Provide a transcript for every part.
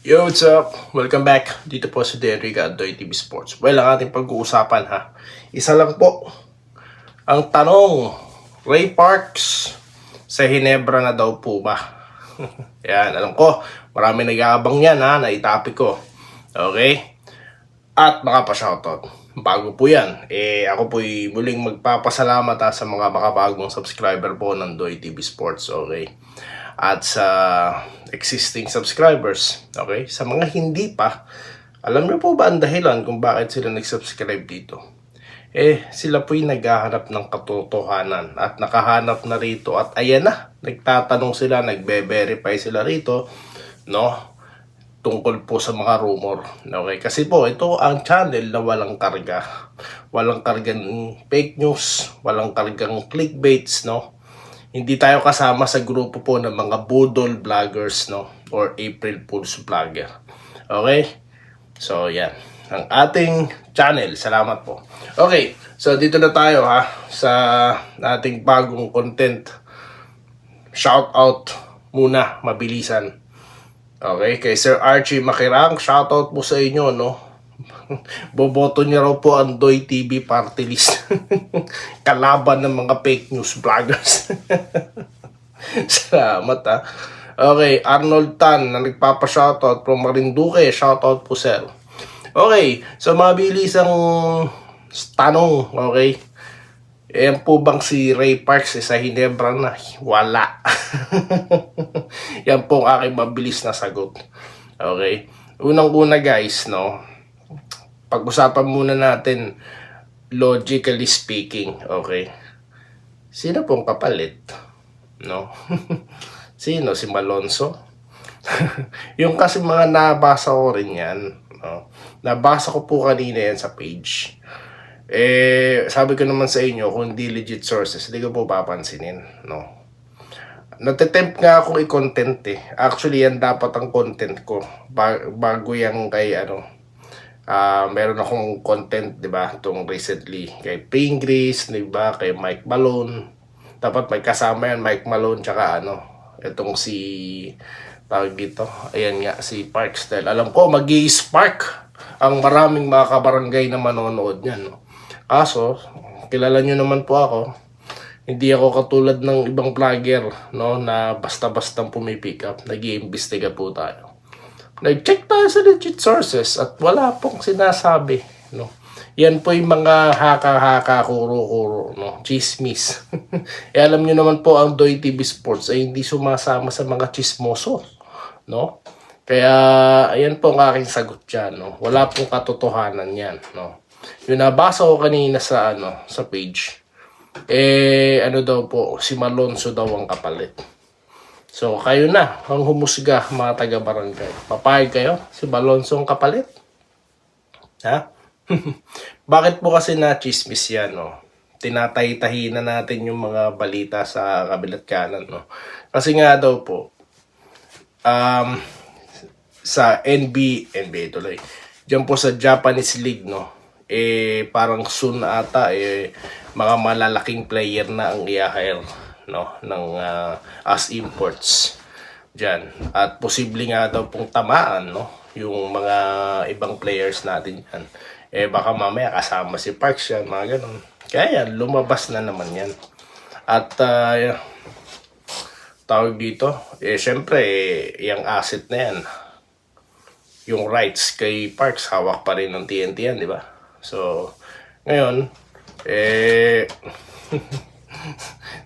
Yo, what's up? Welcome back. Dito po si Derrick at Doy TV Sports. Well, ang ating pag-uusapan isa lang po. Ang tanong, Ray Parks sa Hinebra na daw po ba? Yan, alam ko. Marami nag-aabang yan na itapik ko. Okay? At makapa-shoutout. Bago po yan. Ako po'y muling magpapasalamat sa mga makabagong subscriber po ng Doy TV Sports. Okay? At sa existing subscribers, okay? Sa mga hindi pa, alam niyo po ba ang dahilan kung bakit sila nag-subscribe dito? Sila po'y naghahanap ng katotohanan at nakahanap na rito at ayan na, nagtatanong sila, nagbe-verify sila rito, no? Tungkol po sa mga rumor, okay? Kasi po, ito ang channel na walang karga. Walang kargang fake news, walang kargang clickbaits, no? Hindi tayo kasama sa grupo po ng mga budol vloggers, no? Or April Fools vlogger. Okay? So, yan. Ang ating channel. Salamat po. Okay. So, dito na tayo sa ating bagong content. Shout out muna. Mabilisan. Okay? Kay Sir Archie Makirang, shout out po sa inyo, no? Boboto niya raw po ang Doy TV party list. Kalaban ng mga fake news vloggers. Salamat Okay, Arnold Tan na nagpapa-shoutout from Marinduque. Shoutout po, sir. Okay, so mabilis ang tanong. Okay, yan po bang si Ray Parks sa Hinebra na? Wala. Yan po ang aking mabilis na sagot. Okay, unang-una guys, no? Pag-usapan muna natin logically speaking, okay? Sino pong kapalit? No? Sino? Si Malonzo? Yung kasi mga nabasa ko rin yan, no? Nabasa ko po kanina yan sa page. Sabi ko naman sa inyo, kung di legit sources, hindi ko po papansinin, no? Natitempt nga akong i-content Actually, yan dapat ang content ko. Bago yan kay meron akong content, 'di ba? Tong recently kay Pringris, 'di ba? Kay Mike Malone. Dapat may kasama yan, Mike Malone tsaka itong si tawag dito. Ayan nga si Parks. Dahil alam ko magi-spark ang maraming mga kabarangay na manonood niyan, no? Kaso, kilala niyo naman po ako. Hindi ako katulad ng ibang vlogger, no, na basta-bastang pumipick up. Nag-iimbestiga po tayo. Nag-check tayo sa legit sources at wala pong sinasabi, no. Yan po yung mga haka-haka, kuro-kuro, no, chismis. Alam niyo naman po ang Doy TV Sports ay hindi sumasama sa mga chismoso, no. Kaya ayan po ang aking sagot diyan, no. Wala pong katotohanan yan, no. Yung nabasa ko kanina sa sa page, daw po, si Malonzo daw ang kapalit. So, kayo na, ang humusga, mga taga-barangay. Papayag kayo? Si Malonzo ang kapalit? Ha? Bakit po kasi na-chismis yan, no? Tinatay-tahi na natin yung mga balita sa kabilat kanan, no? Kasi nga daw po, sa NBA tuloy, diyan po sa Japanese League, no? Parang soon ata, mga malalaking player na ang i-hire, no, ng as imports diyan, at posible nga daw pong tamaan, no, yung mga ibang players natin yan. Baka mamaya kasama si Parks yan, mga ganun. Kaya yan, lumabas na naman yan. At tawag dito, syempre yung asset na yan, yung rights kay Parks, hawak pa rin ng TNT yan, di ba? So ngayon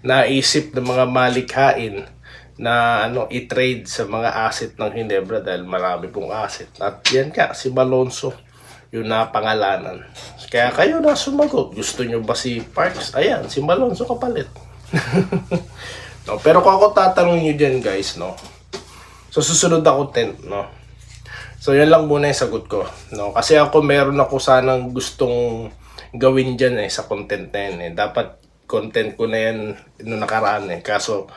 naisip ng mga malikhain na i-trade sa mga asset ng Hinebra dahil marami pong asset. At yan ka, si Malonzo yung napangalanan. Kaya kayo na sumagot. Gusto nyo ba si Parks? Ayan, si Malonzo kapalit. No, pero kung ako tatanungin nyo dyan guys, no, so susunod na content, no. So yan lang muna yung sagot ko, no. Kasi ako meron ako sanang gustong gawin dyan sa content na yan Dapat content ko na yan noong nakaraan Kaso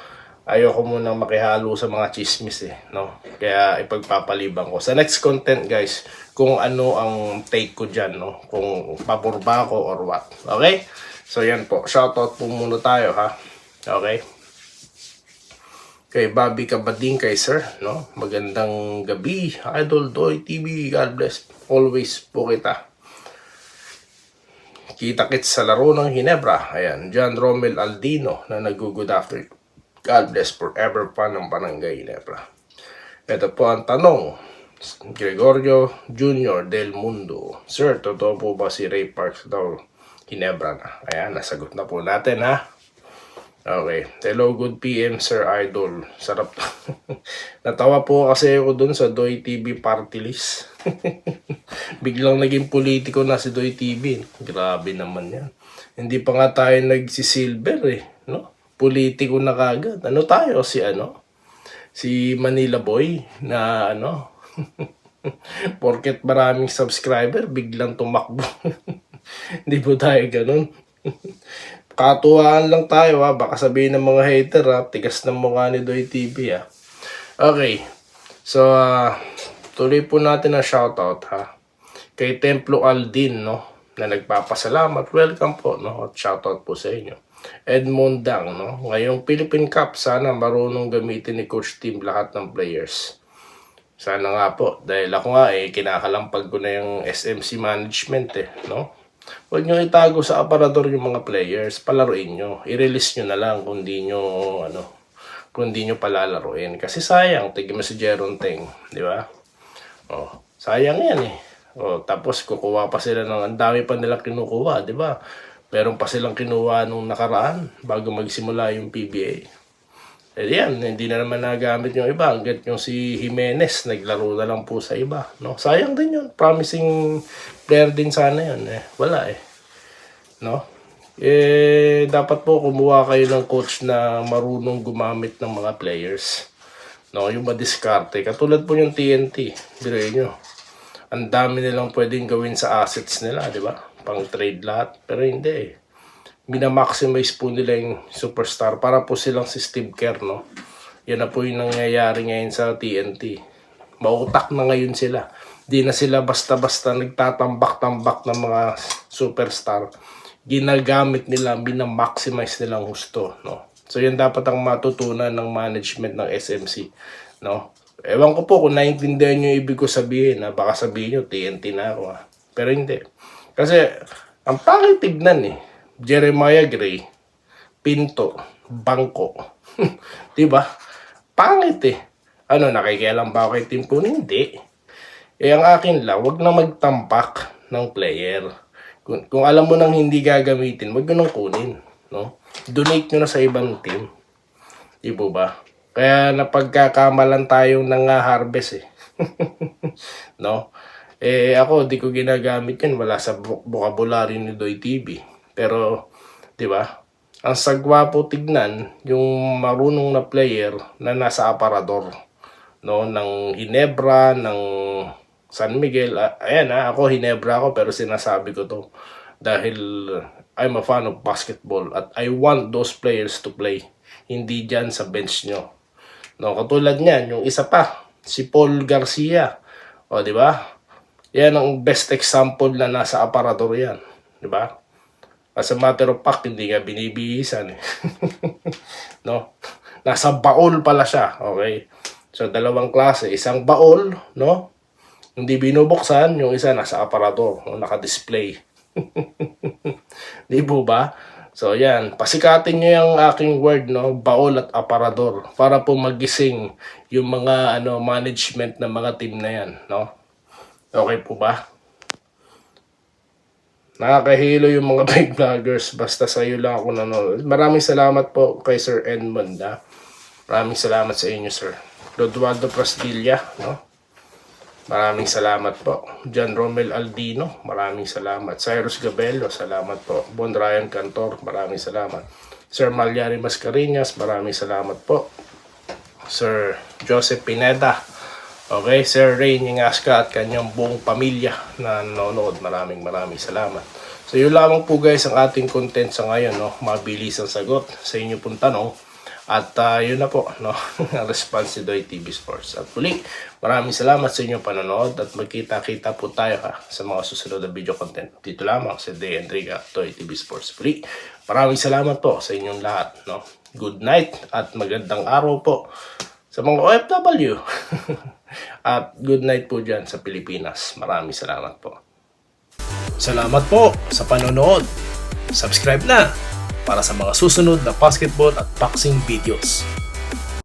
ayoko munang makihalo sa mga chismis no. Kaya ipagpapaliban ko sa next content guys kung ano ang take ko dyan, no. Kung pabor ba ako or what. Okay? So yan po. Shoutout po muna tayo Okay? kay Bobby Cabading, kay Sir, no? Magandang gabi, Idol Doy TV. God bless always po kita. Kita-kits sa laro ng Ginebra. Ayan, John Romel Aldino na nag-good after. God bless forever pa ng Barangay Ginebra. Ito po ang tanong. Gregorio Jr. Del Mundo. Sir, totoo po ba si Ray Parks daw Ginebra na? Ayan, nasagot na po natin, ha? Okay. Hello, good PM, Sir Idol. Sarap. Natawa po kasi ako dun sa Doy TV party list. Biglang naging politiko na si Doy TV. Grabe naman yan. Hindi pa nga tayo nagsisilver no? Politiko na kagad. Ano tayo? Si Manila Boy na porket maraming subscriber, biglang tumakbo. Hindi po tayo ganun. Katuwaan lang tayo, ha. Baka sabihin ng mga hater, ha. Tigas ng mukha ni Doy TV, ha. Okay. So, tuloy po natin ang shoutout, ha. Kay Templo Aldin, no, na nagpapasalamat. Welcome po, no. At shoutout po sa inyo. Edmond Dang, no. Ngayong Philippine Cup, sana marunong gamitin ni Coach Tim lahat ng players. Sana nga po. Dahil ako nga, kinakalampag ko na yung SMC management, no. Huwag nyo itago sa aparador yung mga players, palaruin nyo. I-release nyo na lang kung di nyo, palalaruin. Kasi sayang, tigil mo si Jeron Teng, di ba? Oh, sayang yan tapos kukuha pa sila ang dami pa nilang kinukuha, di ba? Meron pa silang kinuha nung nakaraan bago magsimula yung PBA. Yan, hindi na naman nagamit yung iba. Hanggat yung si Jimenez, naglaro na lang po sa iba. No? Sayang din yun. Promising player din sana yun. Wala No? Dapat po kumuha kayo ng coach na marunong gumamit ng mga players. No? Yung madiskarte. Katulad po yung TNT. Biruin nyo. Ang dami nilang pwedeng gawin sa assets nila, di ba? Pang trade lahat. Pero hindi minamaximize po nila yung superstar para po silang si Steve Kerr, no? Yan na po yung nangyayari ngayon sa TNT. Mautak na ngayon sila. Di na sila basta-basta nagtatambak-tambak ng mga superstar. Ginagamit nila, minamaximize nilang husto, no? So yan dapat ang matutunan ng management ng SMC, no? Ewan ko po kung naintindihan nyo ibig ko sabihin, baka sabihin nyo TNT na ako, Pero hindi. Kasi ang pangit tignan Jeremiah Gray, Pinto, Bangko. Diba? Pangit nakikialam ba ako kay Tim Kunin? Hindi. Ang akin lang, wag na magtampak ng player. Kung alam mo nang hindi gagamitin, wag mo nang kunin. No? Donate nyo na sa ibang team. Di ba? Kaya napagkakamalan tayong nang-harvest no? Ako, di ko ginagamit yun. Wala sa vocabulary ni Doy TV. Pero, di ba? Ang sagwa po tignan, yung marunong na player na nasa aparador, no, ng Ginebra, ng San Miguel. Ayan ako Ginebra ako pero sinasabi ko to dahil I'm a fan of basketball at I want those players to play. Hindi dyan sa bench nyo. No, katulad niyan, yung isa pa, si Paul Garcia. O, di ba? Yan ang best example na nasa aparador yan. Di ba? As a matter of fact, hindi nga binibihisan no? Nasa baol pala siya, okay? So, dalawang klase. Isang baol, no? Hindi binubuksan, yung isa nasa aparador, no? Naka-display. Di ba? So, yan. Pasikatin nyo yung aking word, no? Baol at aparador. Para po magising yung mga management ng mga team na yan, no? Okay po ba? Nakakahilo yung mga big vloggers. Basta sa iyo lang ako nanonood. Maraming salamat po kay Sir Edmond. Maraming salamat sa inyo, Sir. Rodualdo Prasdilla, no? Maraming salamat po. John Romel Aldino, maraming salamat. Cyrus Gabello, salamat po. Bon Ryan Cantor, maraming salamat. Sir Malyari Mascareñas, maraming salamat po. Sir Joseph Pineda, okay, Sir Ray Nyingaska at kanyang buong pamilya na nanonood. Maraming salamat. So yun lamang po guys ang ating content sa ngayon, no? Mabilis ang sagot sa inyo pong tanong. At yun na po, no? Ang response ni Doy TV Sports. At muli, maraming salamat sa inyong panonood at magkita-kita po tayo sa mga susunod na video content. Dito lamang sa Day Enriga, Doy TV Sports. Muli, maraming salamat po sa inyong lahat, no? good night at magandang araw po sa mga OFW. At good night po dyan sa Pilipinas. Maraming salamat po. Salamat po sa panonood. Subscribe na para sa mga susunod na basketball at boxing videos.